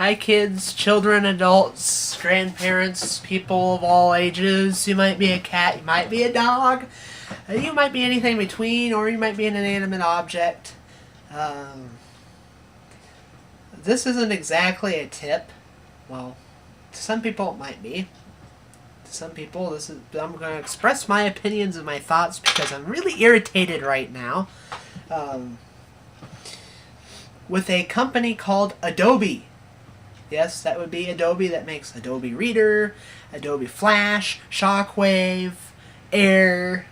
Hi kids, children, adults, grandparents, people of all ages. You might be a cat, you might be a dog, you might be anything between, or you might be an inanimate object. This isn't exactly a tip. Well, to some people it might be. To some people, I'm going to express my opinions and my thoughts because I'm really irritated right now. With a company called Adobe. Yes, that would be Adobe that makes Adobe Reader, Adobe Flash, Shockwave, Air,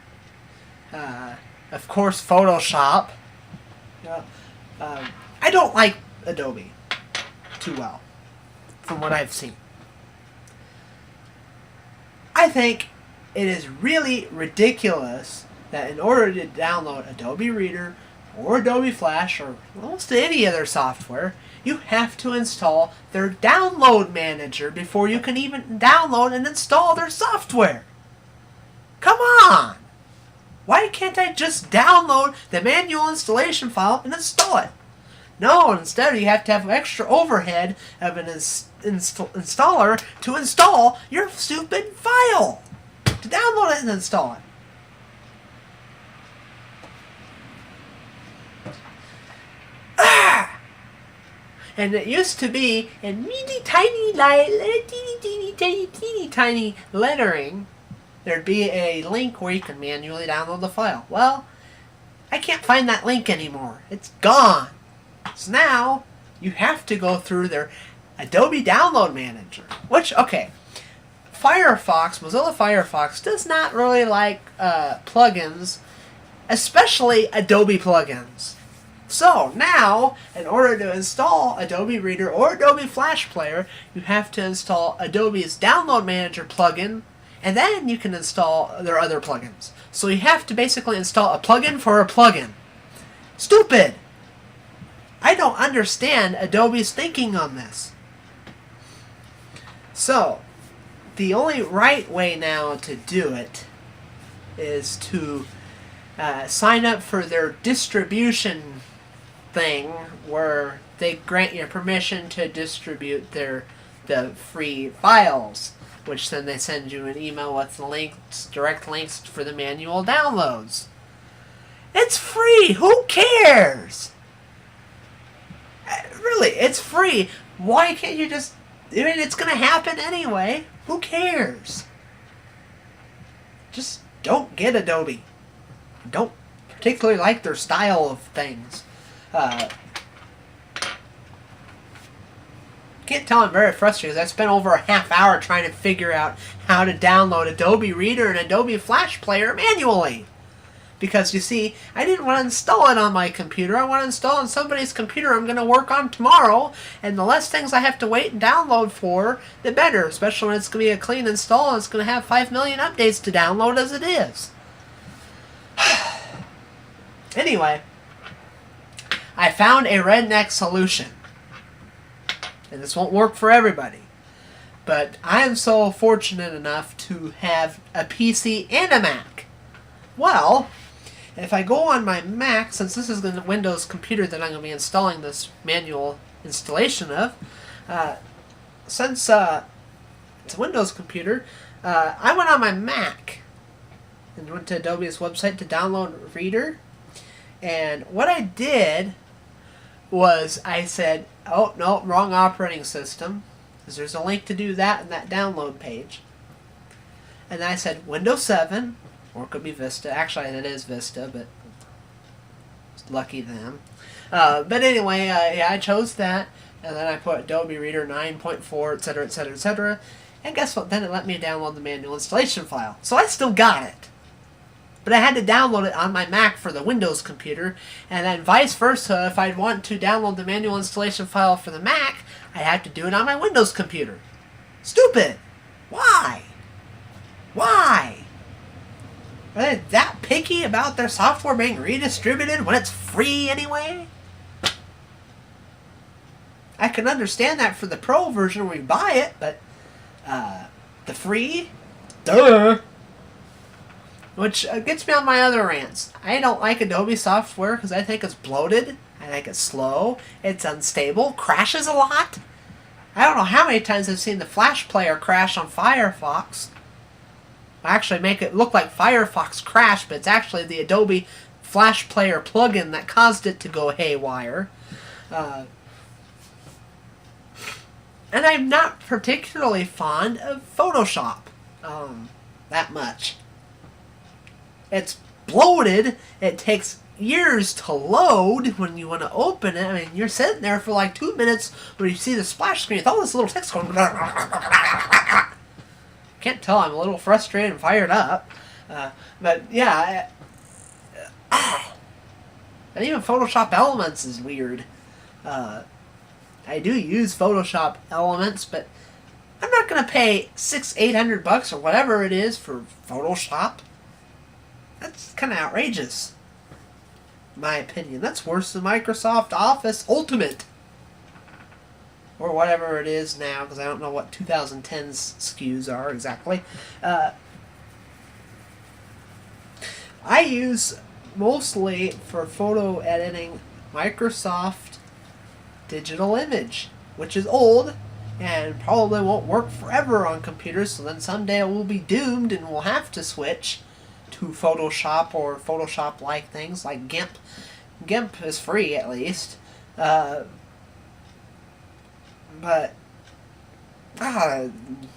of course Photoshop. I don't like Adobe too well, from what I've seen. I think it is really ridiculous that in order to download Adobe Reader or Adobe Flash or almost any other software, you have to install their download manager before you can even download and install their software. Come on! Why can't I just download the manual installation file and install it? No, instead you have to have extra overhead of an installer to install your stupid file. To download it and install it. And it used to be in teeny tiny lettering. There'd be a link where you can manually download the file. Well, I can't find that link anymore. It's gone. So now you have to go through their Adobe Download Manager. Which, okay, Mozilla Firefox does not really like plugins, especially Adobe plugins. So now, in order to install Adobe Reader or Adobe Flash Player, you have to install Adobe's Download Manager plugin, and then you can install their other plugins. So you have to basically install a plugin for a plugin. Stupid! I don't understand Adobe's thinking on this. So, the only right way now to do it is to sign up for their distribution thing where they grant you permission to distribute the free files, which then they send you an email with direct links for the manual downloads. It's free! Who cares? Really, it's free. Why can't you just... I mean, it's going to happen anyway. Who cares? Just don't get Adobe. Don't particularly like their style of things. Can't tell I'm very frustrated. I spent over a half hour trying to figure out how to download Adobe Reader and Adobe Flash Player manually. Because, you see, I didn't want to install it on my computer. I want to install it on somebody's computer I'm going to work on tomorrow. And the less things I have to wait and download for, the better. Especially when it's going to be a clean install and it's going to have 5 million updates to download as it is. Anyway, I found a redneck solution. And this won't work for everybody. But I am so fortunate enough to have a PC and a Mac. Well, if I go on my Mac, since this is the Windows computer that I'm going to be installing this manual installation of, since it's a Windows computer, I went on my Mac and went to Adobe's website to download Reader. And what I did was I said, oh, no, wrong operating system, because there's a link to do that in that download page. And then I said Windows 7, or it could be Vista. Actually, it is Vista, but lucky them. But anyway, yeah, I chose that, and then I put Adobe Reader 9.4, etc., etc., etc. And guess what? Then it let me download the manual installation file. So I still got it. But I had to download it on my Mac for the Windows computer, and then vice versa, if I'd want to download the manual installation file for the Mac, I'd have to do it on my Windows computer. Stupid! Why? Why? Are they that picky about their software being redistributed when it's free anyway? I can understand that for the Pro version where you buy it, but the free? Duh! Which gets me on my other rants. I don't like Adobe software because I think it's bloated. I think it's slow. It's unstable. Crashes a lot. I don't know how many times I've seen the Flash player crash on Firefox. I actually make it look like Firefox crashed, but it's actually the Adobe Flash Player plugin that caused it to go haywire. And I'm not particularly fond of Photoshop that much. It's bloated. It takes years to load when you want to open it. I mean, you're sitting there for like 2 minutes when you see the splash screen with all this little text going. Can't tell I'm a little frustrated and fired up. But yeah. And even Photoshop Elements is weird. I do use Photoshop Elements, but I'm not going to pay $600-800 or whatever it is for Photoshop. That's kind of outrageous, in my opinion. That's worse than Microsoft Office Ultimate, or whatever it is now, because I don't know what 2010's SKUs are exactly. I use mostly for photo editing Microsoft Digital Image, which is old and probably won't work forever on computers, so then someday it will be doomed and we'll have to switch to Photoshop or Photoshop-like things like GIMP. GIMP is free, at least. But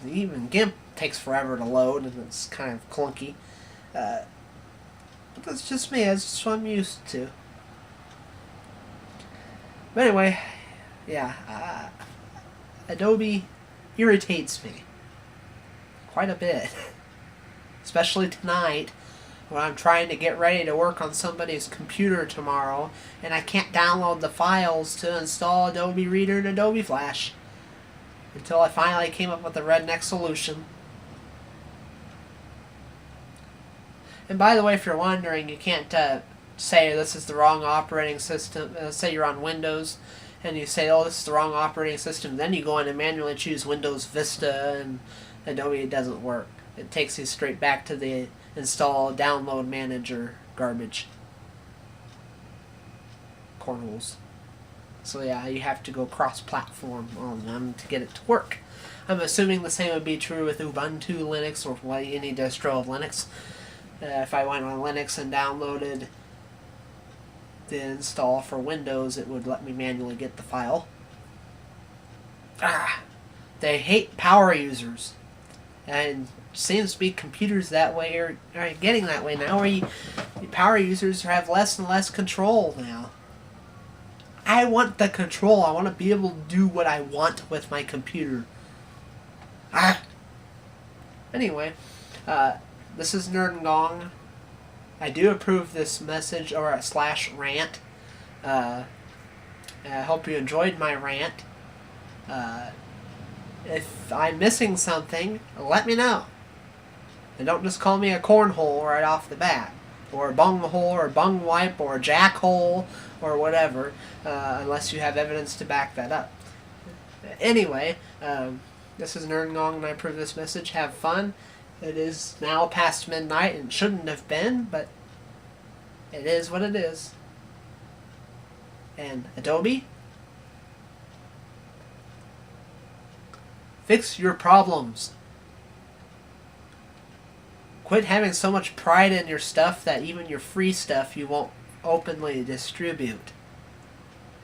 even GIMP takes forever to load and it's kind of clunky. But that's just me. That's just what I'm used to. But anyway, yeah, Adobe irritates me quite a bit. Especially tonight, when I'm trying to get ready to work on somebody's computer tomorrow, and I can't download the files to install Adobe Reader and Adobe Flash. Until I finally came up with a redneck solution. And by the way, if you're wondering, you can't say this is the wrong operating system. Say you're on Windows, and you say, oh, this is the wrong operating system. Then you go in and manually choose Windows Vista, and Adobe, it doesn't work. It takes you straight back to the install download manager garbage. Cornholes. So yeah, you have to go cross-platform on them to get it to work. I'm assuming the same would be true with Ubuntu Linux or any distro of Linux. If I went on Linux and downloaded the install for Windows, it would let me manually get the file. They hate power users. And seems to be computers that way are getting that way now, where power users have less and less control now. I want the control. I want to be able to do what I want with my computer. Anyway, this is Nerd and Gong. I do approve this message, or /rant. I hope you enjoyed my rant. If I'm missing something, let me know. And don't just call me a cornhole right off the bat, or a bunghole, or a bung wipe, or a jackhole, or whatever, unless you have evidence to back that up. Anyway, this is Nerd and Gong, and I approve this message. Have fun. It is now past midnight, and shouldn't have been, but it is what it is. And Adobe, fix your problems. Quit having so much pride in your stuff that even your free stuff you won't openly distribute.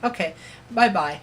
Okay, bye-bye.